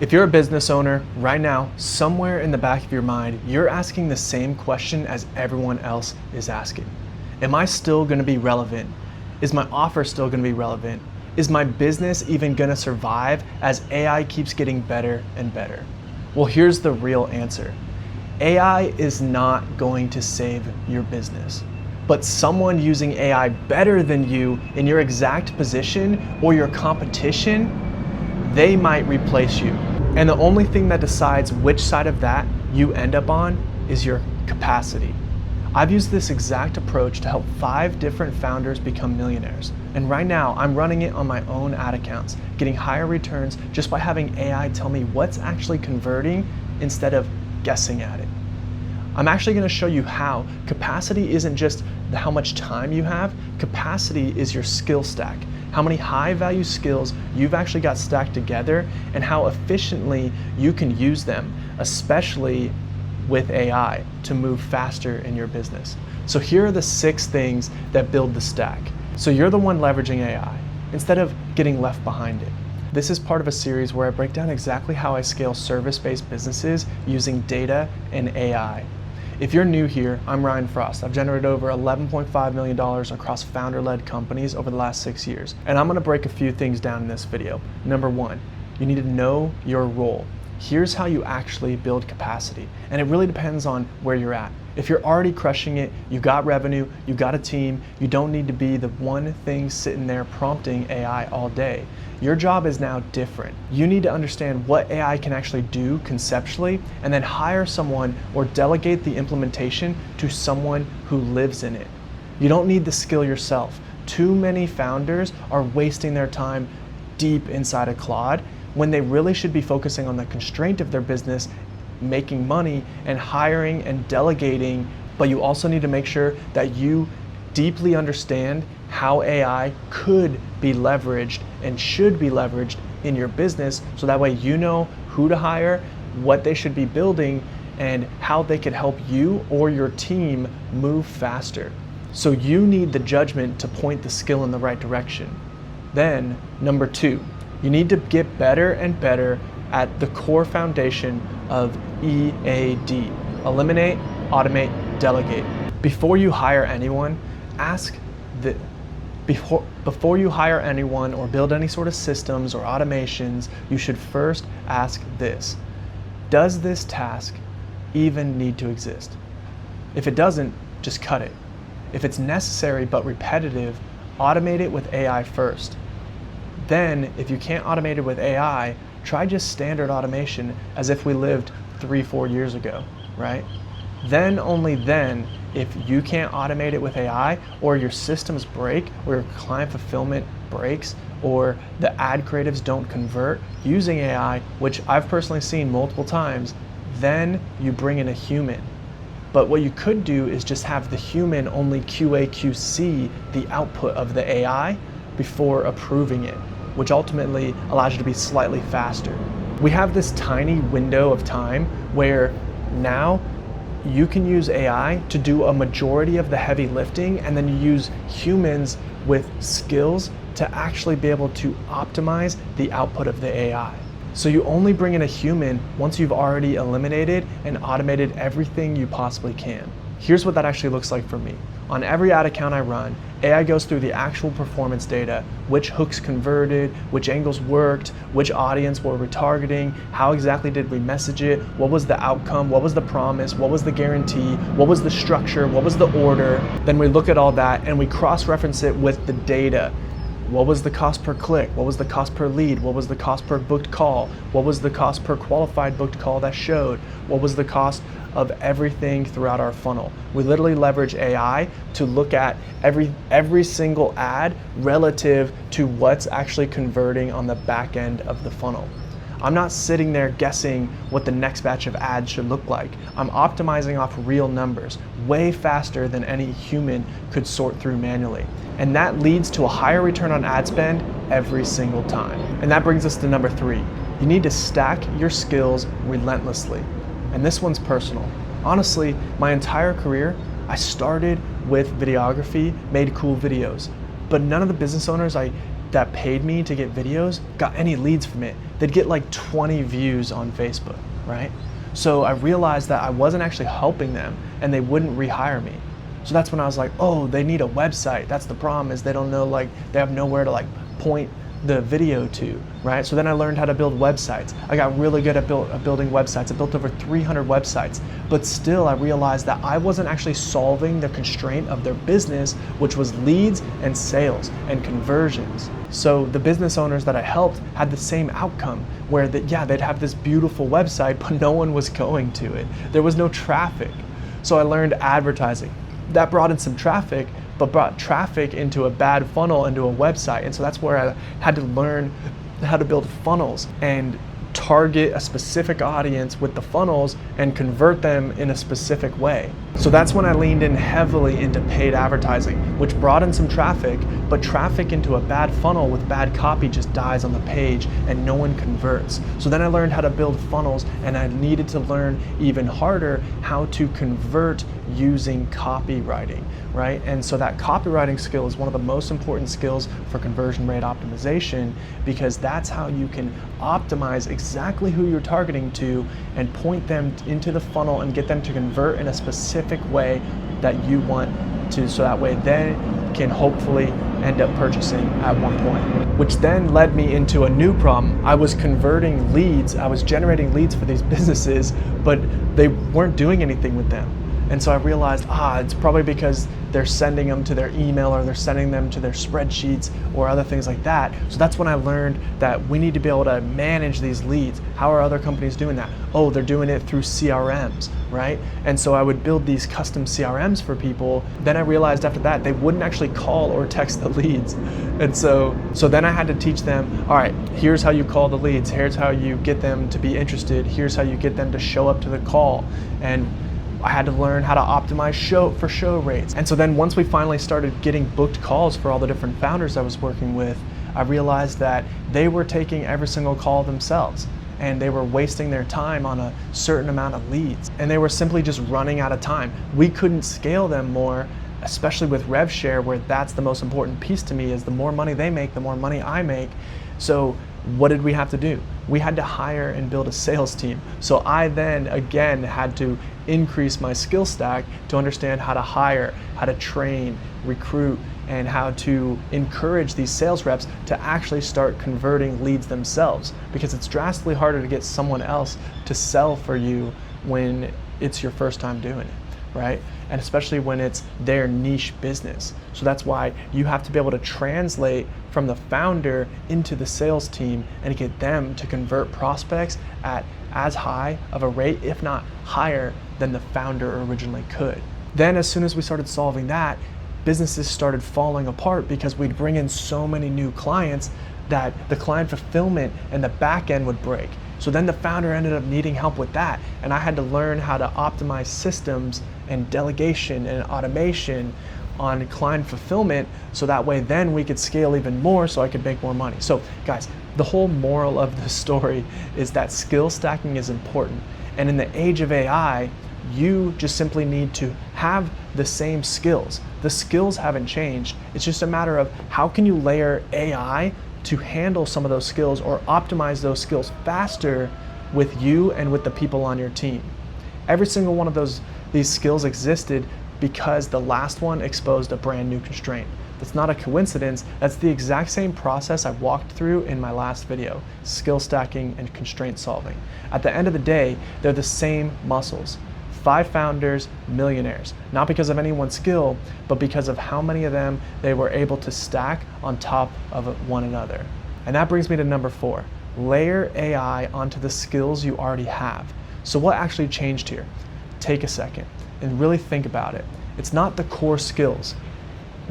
If you're a business owner right now, somewhere in the back of your mind, you're asking the same question as everyone else is asking. Am I still going to be relevant? Is my offer still going to be relevant? Is my business even going to survive as AI keeps getting better and better? Well, here's the real answer. AI is not going to save your business, but someone using AI better than you in your exact position or your competition, they might replace you. And the only thing that decides which side of that you end up on is your capacity. I've used this exact approach to help 5 different founders become millionaires. And right now, I'm running it on my own ad accounts, getting higher returns just by having AI tell me what's actually converting instead of guessing at it. I'm actually going to show you how capacity isn't just how much time you have. Capacity is your skill stack. How many high value skills you've actually got stacked together and how efficiently you can use them, especially with AI, to move faster in your business. So here are the 6 things that build the stack. So you're the one leveraging AI instead of getting left behind it. This is part of a series where I break down exactly how I scale service-based businesses using data and AI. If you're new here, I'm Ryan Frost. I've generated over $11.5 million across founder-led companies over the last 6 years. And I'm gonna break a few things down in this video. Number 1, you need to know your role. Here's how you actually build capacity. And it really depends on where you're at. If you're already crushing it, you got revenue, you got a team, you don't need to be the one thing sitting there prompting AI all day. Your job is now different. You need to understand what AI can actually do conceptually and then hire someone or delegate the implementation to someone who lives in it. You don't need the skill yourself. Too many founders are wasting their time deep inside of Claude when they really should be focusing on the constraint of their business, making money and hiring and delegating. But you also need to make sure that you deeply understand how AI could be leveraged and should be leveraged in your business, so that way you know who to hire, what they should be building, and how they could help you or your team move faster. So you need the judgment to point the skill in the right direction. Then, number 2, you need to get better and better at the core foundation of EAD. Eliminate, automate, delegate. Before you hire anyone, before you hire anyone or build any sort of systems or automations, you should first ask this: does this task even need to exist? If it doesn't, just cut it. If it's necessary but repetitive, automate it with AI first. Then, if you can't automate it with AI, try just standard automation as if we lived 3-4 years ago, right? Then, only then, if you can't automate it with AI, or your systems break, or your client fulfillment breaks, or the ad creatives don't convert using AI, which I've personally seen multiple times, then you bring in a human. But what you could do is just have the human only QA QC the output of the AI before approving it, which ultimately allows you to be slightly faster. We have this tiny window of time where now you can use AI to do a majority of the heavy lifting, and then you use humans with skills to actually be able to optimize the output of the AI. So you only bring in a human once you've already eliminated and automated everything you possibly can. Here's what that actually looks like for me. On every ad account I run, AI goes through the actual performance data, which hooks converted, which angles worked, which audience were retargeting, how exactly did we message it, what was the outcome, what was the promise, what was the guarantee, what was the structure, what was the order. Then we look at all that and we cross-reference it with the data. What was the cost per click? What was the cost per lead? What was the cost per booked call? What was the cost per qualified booked call that showed? What was the cost of everything throughout our funnel? We literally leverage AI to look at every single ad relative to what's actually converting on the back end of the funnel. I'm not sitting there guessing what the next batch of ads should look like. I'm optimizing off real numbers way faster than any human could sort through manually. And that leads to a higher return on ad spend every single time. And that brings us to number 3. You need to stack your skills relentlessly. And this one's personal. Honestly, my entire career, I started with videography, made cool videos, but none of the business owners that paid me to get videos got any leads from it. they'd get like 20 views on Facebook, right? So I realized that I wasn't actually helping them and they wouldn't rehire me. So that's when I was like, oh, they need a website. That's the problem, is they don't know, like, they have nowhere to like point the video to, right? So then I learned how to build websites. I got really good at building websites. I built over 300 websites, but still I realized that I wasn't actually solving the constraint of their business, which was leads and sales and conversions. So the business owners that I helped had the same outcome, where they'd have this beautiful website, but no one was going to it. There was no traffic. So I learned advertising. That brought in some traffic, but brought traffic into a bad funnel into a website. And so that's where I had to learn how to build funnels and target a specific audience with the funnels and convert them in a specific way. So that's when I leaned in heavily into paid advertising, which brought in some traffic, but traffic into a bad funnel with bad copy just dies on the page and no one converts. So then I learned how to build funnels, and I needed to learn even harder how to convert using copywriting, right? And so that copywriting skill is one of the most important skills for conversion rate optimization, because that's how you can optimize exactly who you're targeting to and point them into the funnel and get them to convert in a specific way that you want to, so that way they can hopefully end up purchasing at one point. Which then led me into a new problem. I was converting leads, I was generating leads for these businesses, but they weren't doing anything with them. And so I realized, it's probably because they're sending them to their email, or they're sending them to their spreadsheets or other things like that. So that's when I learned that we need to be able to manage these leads. How are other companies doing that? Oh, they're doing it through CRMs, right? And so I would build these custom CRMs for people. Then I realized after that, they wouldn't actually call or text the leads. And so then I had to teach them, all right, here's how you call the leads. Here's how you get them to be interested. Here's how you get them to show up to the call. And I had to learn how to optimize show rates. And so then once we finally started getting booked calls for all the different founders I was working with, I realized that they were taking every single call themselves, and they were wasting their time on a certain amount of leads, and they were simply just running out of time. We couldn't scale them more, especially with rev share, where that's the most important piece to me, is the more money they make, the more money I make. So what did we have to do? We had to hire and build a sales team. So I then again had to increase my skill stack to understand how to hire, how to train, recruit, and how to encourage these sales reps to actually start converting leads themselves, because it's drastically harder to get someone else to sell for you when it's your first time doing it, right? And especially when it's their niche business. So that's why you have to be able to translate from the founder into the sales team and get them to convert prospects at as high of a rate, if not higher, than the founder originally could. Then as soon as we started solving that, businesses started falling apart, because we'd bring in so many new clients that the client fulfillment and the back end would break. So then the founder ended up needing help with that, and I had to learn how to optimize systems and delegation and automation on client fulfillment, so that way then we could scale even more, so I could make more money. So guys, the whole moral of the story is that skill stacking is important. And in the age of AI, you just simply need to have the same skills. The skills haven't changed. It's just a matter of how can you layer AI to handle some of those skills, or optimize those skills faster with you and with the people on your team. Every single one of these skills existed because the last one exposed a brand new constraint. That's not a coincidence. That's the exact same process I walked through in my last video: skill stacking and constraint solving. At the end of the day, they're the same muscles. 5 founders, millionaires, not because of anyone's skill, but because of how many of them they were able to stack on top of one another. And that brings me to number 4, layer AI onto the skills you already have. So what actually changed here? Take a second and really think about it. It's not the core skills.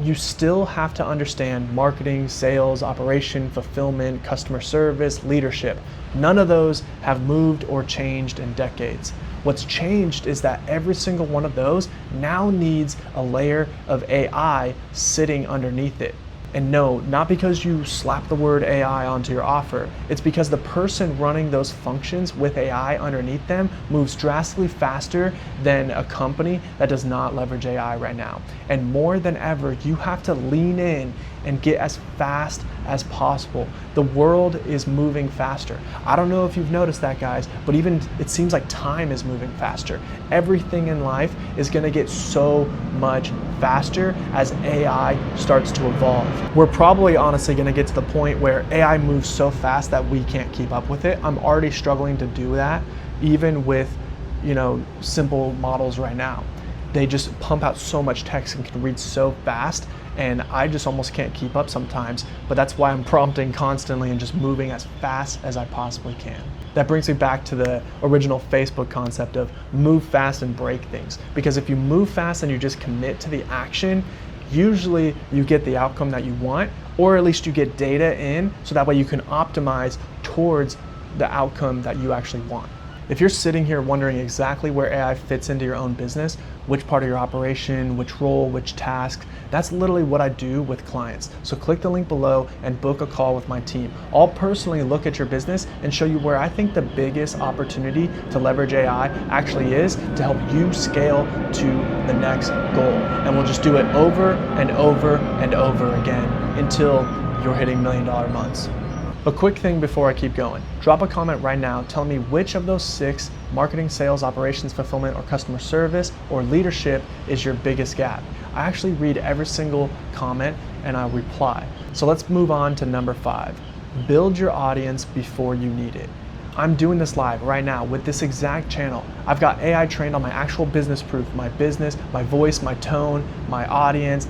You still have to understand marketing, sales, operation, fulfillment, customer service, leadership. None of those have moved or changed in decades. What's changed is that every single one of those now needs a layer of AI sitting underneath it. And no, not because you slap the word AI onto your offer. It's because the person running those functions with AI underneath them moves drastically faster than a company that does not leverage AI right now. And more than ever, you have to lean in and get as fast as possible. The world is moving faster. I don't know if you've noticed that, guys, but even it seems like time is moving faster. Everything in life is gonna get so much faster as AI starts to evolve. We're probably honestly gonna get to the point where AI moves so fast that we can't keep up with it. I'm already struggling to do that, even with simple models right now. They just pump out so much text and can read so fast, and I just almost can't keep up sometimes, but that's why I'm prompting constantly and just moving as fast as I possibly can. That brings me back to the original Facebook concept of move fast and break things. Because if you move fast and you just commit to the action, usually you get the outcome that you want, or at least you get data in, so that way you can optimize towards the outcome that you actually want. If you're sitting here wondering exactly where AI fits into your own business, which part of your operation, which role, which task, that's literally what I do with clients. So click the link below and book a call with my team. I'll personally look at your business and show you where I think the biggest opportunity to leverage AI actually is to help you scale to the next goal. And we'll just do it over and over and over again until you're hitting $1 million months. A quick thing before I keep going, drop a comment right now telling me which of those 6, marketing, sales, operations, fulfillment, or customer service, or leadership, is your biggest gap. I actually read every single comment and I reply. So let's move on to number 5. Build your audience before you need it. I'm doing this live right now with this exact channel. I've got AI trained on my actual business proof, my business, my voice, my tone, my audience,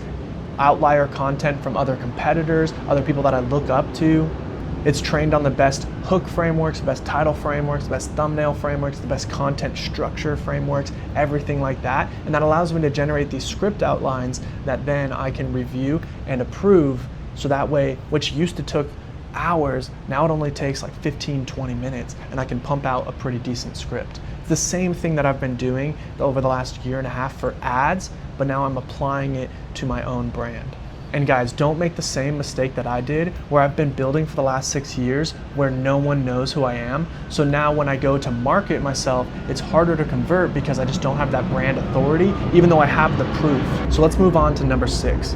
outlier content from other competitors, other people that I look up to. It's trained on the best hook frameworks, the best title frameworks, the best thumbnail frameworks, the best content structure frameworks, everything like that. And that allows me to generate these script outlines that then I can review and approve. So that way, which used to took hours, now it only takes like 15, 20 minutes, and I can pump out a pretty decent script. It's the same thing that I've been doing over the last year and a half for ads, but now I'm applying it to my own brand. And guys, don't make the same mistake that I did, where I've been building for the last 6 years, where no one knows who I am. So now when I go to market myself, it's harder to convert because I just don't have that brand authority, even though I have the proof. So let's move on to number 6.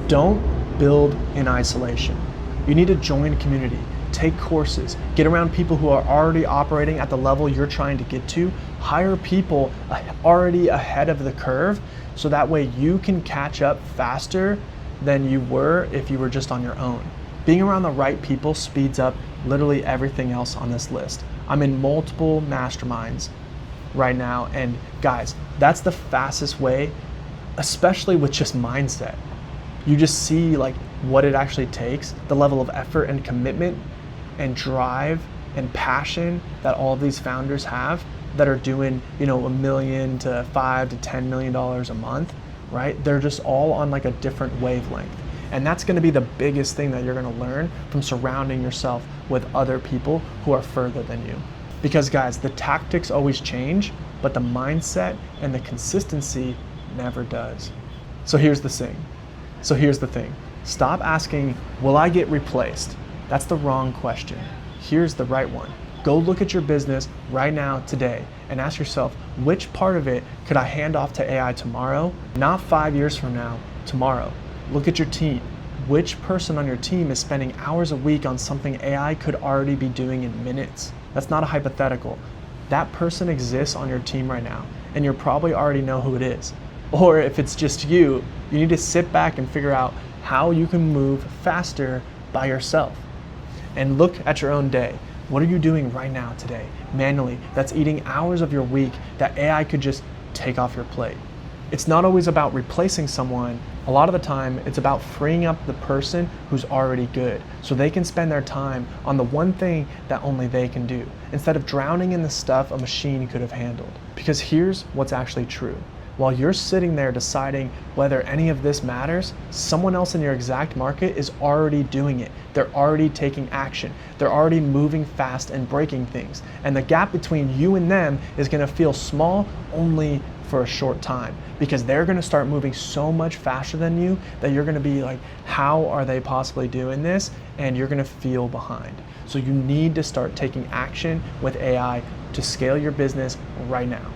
Don't build in isolation. You need to join a community, take courses, get around people who are already operating at the level you're trying to get to, hire people already ahead of the curve, so that way you can catch up faster than you were if you were just on your own. Being around the right people speeds up literally everything else on this list. I'm in multiple masterminds right now, and guys, that's the fastest way, especially with just mindset. You just see like what it actually takes, the level of effort and commitment and drive and passion that all of these founders have that are doing, $1 million to $5 to $10 million a month. Right? They're just all on like a different wavelength. And that's gonna be the biggest thing that you're gonna learn from surrounding yourself with other people who are further than you. Because guys, the tactics always change, but the mindset and the consistency never does. So here's the thing. Stop asking, will I get replaced? That's the wrong question. Here's the right one. Go look at your business right now, today, and ask yourself, which part of it could I hand off to AI tomorrow? Not 5 years from now, tomorrow. Look at your team. Which person on your team is spending hours a week on something AI could already be doing in minutes? That's not a hypothetical. That person exists on your team right now, and you probably already know who it is. Or if it's just you need to sit back and figure out how you can move faster by yourself. And look at your own day. What are you doing right now today, manually, that's eating hours of your week that AI could just take off your plate? It's not always about replacing someone. A lot of the time, it's about freeing up the person who's already good so they can spend their time on the one thing that only they can do, instead of drowning in the stuff a machine could have handled. Because here's what's actually true. While you're sitting there deciding whether any of this matters, someone else in your exact market is already doing it. They're already taking action. They're already moving fast and breaking things. And the gap between you and them is gonna feel small only for a short time, because they're gonna start moving so much faster than you that you're gonna be like, how are they possibly doing this? And you're gonna feel behind. So you need to start taking action with AI to scale your business right now.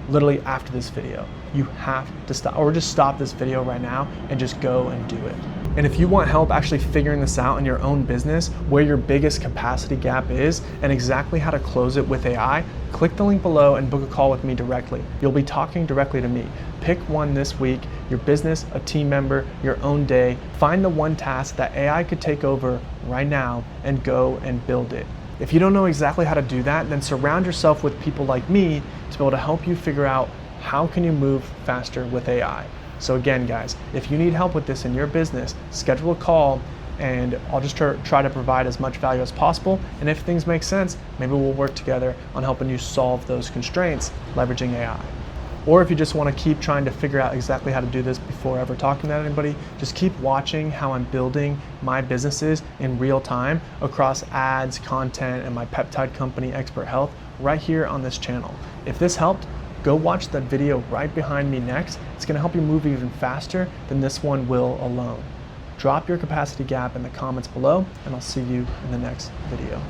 literally after this video. You have to stop, or just stop this video right now and just go and do it. And if you want help actually figuring this out in your own business, where your biggest capacity gap is and exactly how to close it with AI, click the link below and book a call with me directly. You'll be talking directly to me. Pick one this week, your business, a team member, your own day. Find the one task that AI could take over right now and go and build it. If you don't know exactly how to do that, then surround yourself with people like me to be able to help you figure out how can you move faster with AI. So again, guys, if you need help with this in your business, schedule a call and I'll just try to provide as much value as possible. And if things make sense, maybe we'll work together on helping you solve those constraints leveraging AI. Or if you just want to keep trying to figure out exactly how to do this before ever talking to anybody, just keep watching how I'm building my businesses in real time across ads, content, and my peptide company, Expert Health, right here on this channel. If this helped, go watch that video right behind me next. It's going to help you move even faster than this one will alone. Drop your capacity gap in the comments below, and I'll see you in the next video.